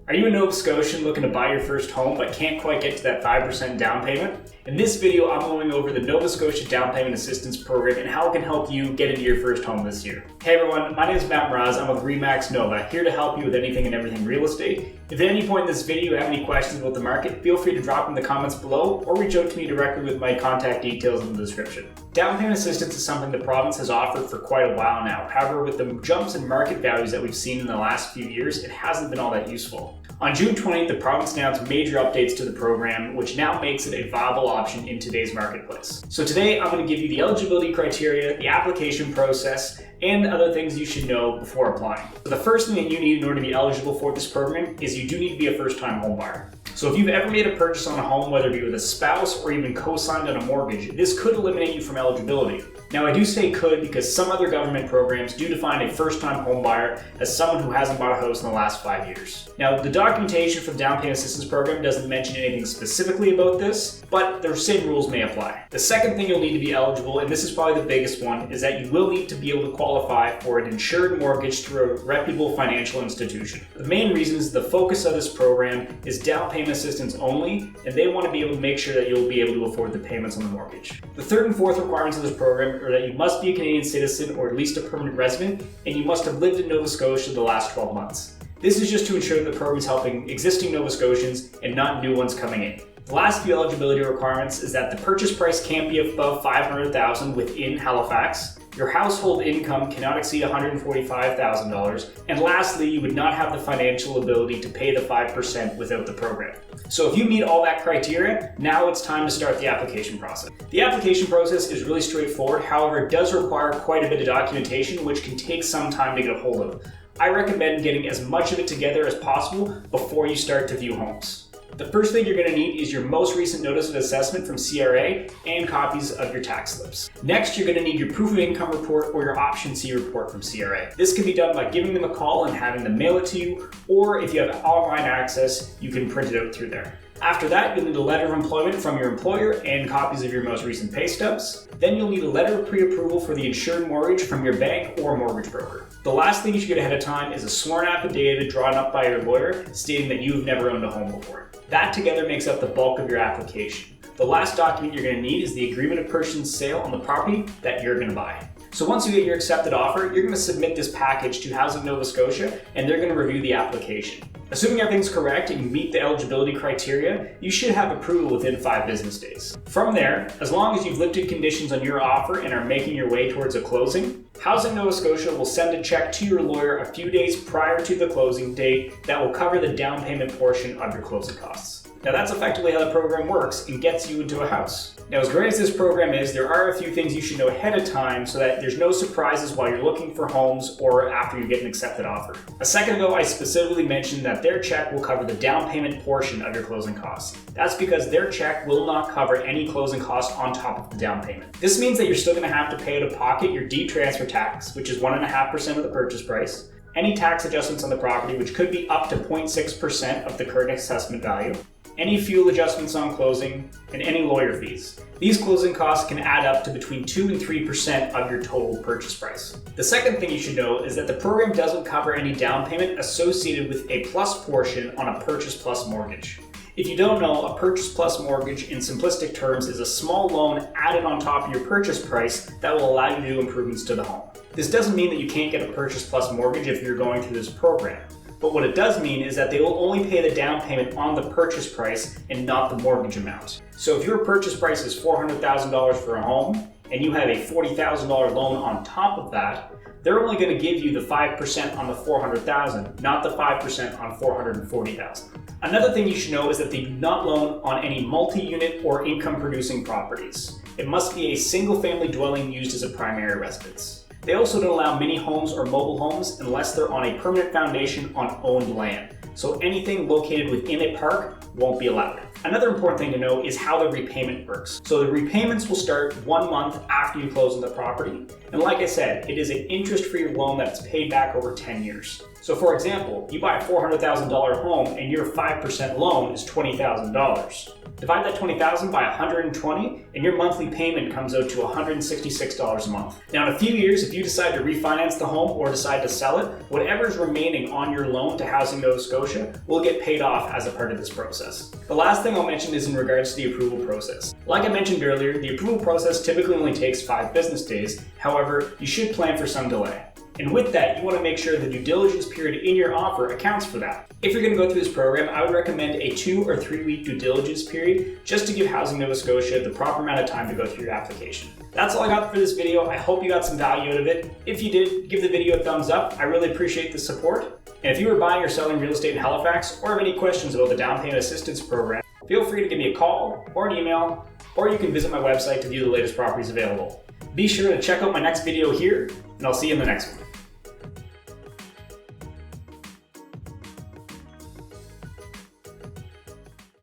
Are you a Nova Scotian looking to buy your first home but can't quite get to that 5% down payment? In this video, I'm going over the Nova Scotia Down Payment Assistance Program and how it can help you get into your first home this year. Hey everyone, my name is Matt Mraz. I'm with RE/MAX Nova, here to help you with anything and everything real estate. If at any point in this video you have any questions about the market, feel free to drop in the comments below or reach out to me directly with my contact details in the description. Down payment assistance is something the province has offered for quite a while now. However, with the jumps in market values that we've seen in the last few years, it hasn't been all that useful. On June 20th, the province announced major updates to the program, which now makes it a viable option in today's marketplace. So today, I'm going to give you the eligibility criteria, the application process, and other things you should know before applying. So the first thing that you need in order to be eligible for this program is you do need to be a first-time home buyer. So if you've ever made a purchase on a home, whether it be with a spouse or even co-signed on a mortgage, this could eliminate you from eligibility. Now I do say could because some other government programs do define a first-time home buyer as someone who hasn't bought a house in the last 5 years. Now the documentation for the Down Payment Assistance Program doesn't mention anything specifically about this, but the same rules may apply. The second thing you'll need to be eligible, and this is probably the biggest one, is that you will need to be able to qualify for an insured mortgage through a reputable financial institution. The main reason is the focus of this program is down payment assistance only, and they want to be able to make sure that you'll be able to afford the payments on the mortgage. The third and fourth requirements of this program are that you must be a Canadian citizen or at least a permanent resident, and you must have lived in Nova Scotia the last 12 months. This is just to ensure that the program is helping existing Nova Scotians and not new ones coming in. The last few eligibility requirements is that the purchase price can't be above $500,000 within Halifax. Your household income cannot exceed $145,000, and lastly, you would not have the financial ability to pay the 5% without the program. So if you meet all that criteria, now it's time to start the application process. The application process is really straightforward, however, it does require quite a bit of documentation, which can take some time to get a hold of. I recommend getting as much of it together as possible before you start to view homes. The first thing you're going to need is your most recent notice of assessment from CRA and copies of your tax slips. Next, you're going to need your proof of income report or your option C report from CRA. This can be done by giving them a call and having them mail it to you, or if you have online access, you can print it out through there. After that, you'll need a letter of employment from your employer and copies of your most recent pay stubs. Then you'll need a letter of pre-approval for the insured mortgage from your bank or mortgage broker. The last thing you should get ahead of time is a sworn affidavit drawn up by your lawyer stating that you've never owned a home before. That together makes up the bulk of your application. The last document you're going to need is the agreement of purchase and sale on the property that you're going to buy. So once you get your accepted offer, you're going to submit this package to Housing Nova Scotia and they're going to review the application. Assuming everything's correct and you meet the eligibility criteria, you should have approval within 5 business days. From there, as long as you've lifted conditions on your offer and are making your way towards a closing, Housing Nova Scotia will send a check to your lawyer a few days prior to the closing date that will cover the down payment portion of your closing costs. Now that's effectively how the program works and gets you into a house. Now as great as this program is, there are a few things you should know ahead of time so that there's no surprises while you're looking for homes or after you get an accepted offer. A second ago, I specifically mentioned that their check will cover the down payment portion of your closing costs. That's because their check will not cover any closing costs on top of the down payment. This means that you're still going to have to pay out of pocket your deed transfer tax, which is 1.5% of the purchase price, any tax adjustments on the property, which could be up to 0.6% of the current assessment value, any fuel adjustments on closing, and any lawyer fees. These closing costs can add up to between 2 and 3% of your total purchase price. The second thing you should know is that the program doesn't cover any down payment associated with a plus portion on a purchase plus mortgage. If you don't know, a purchase plus mortgage in simplistic terms is a small loan added on top of your purchase price that will allow you to do improvements to the home. This doesn't mean that you can't get a purchase plus mortgage if you're going through this program. But what it does mean is that they will only pay the down payment on the purchase price and not the mortgage amount. So if your purchase price is $400,000 for a home and you have a $40,000 loan on top of that, they're only going to give you the 5% on the $400,000, not the 5% on $440,000. Another thing you should know is that they do not loan on any multi-unit or income-producing properties. It must be a single-family dwelling used as a primary residence. They also don't allow mini homes or mobile homes unless they're on a permanent foundation on owned land. So anything located within a park won't be allowed. Another important thing to know is how the repayment works. So the repayments will start 1 month after you close on the property, And like I said, it is an interest-free loan that's paid back over 10 years. So for example, you buy a $400,000 home and your 5% loan is $20,000. Divide that $20,000 by 120 and your monthly payment comes out to $166 a month. Now in a few years, if you decide to refinance the home or decide to sell it, whatever's remaining on your loan to Housing Nova Scotia will get paid off as a part of this process. The last thing I'll mention is in regards to the approval process. Like I mentioned earlier, the approval process typically only takes 5 business days. However, you should plan for some delay. And with that, you want to make sure the due diligence period in your offer accounts for that. If you're going to go through this program, I would recommend a 2 or 3 week due diligence period just to give Housing Nova Scotia the proper amount of time to go through your application. That's all I got for this video. I hope you got some value out of it. If you did, give the video a thumbs up. I really appreciate the support. And if you are buying or selling real estate in Halifax or have any questions about the down payment assistance program, feel free to give me a call or an email, or you can visit my website to view the latest properties available. Be sure to check out my next video here, and I'll see you in the next one.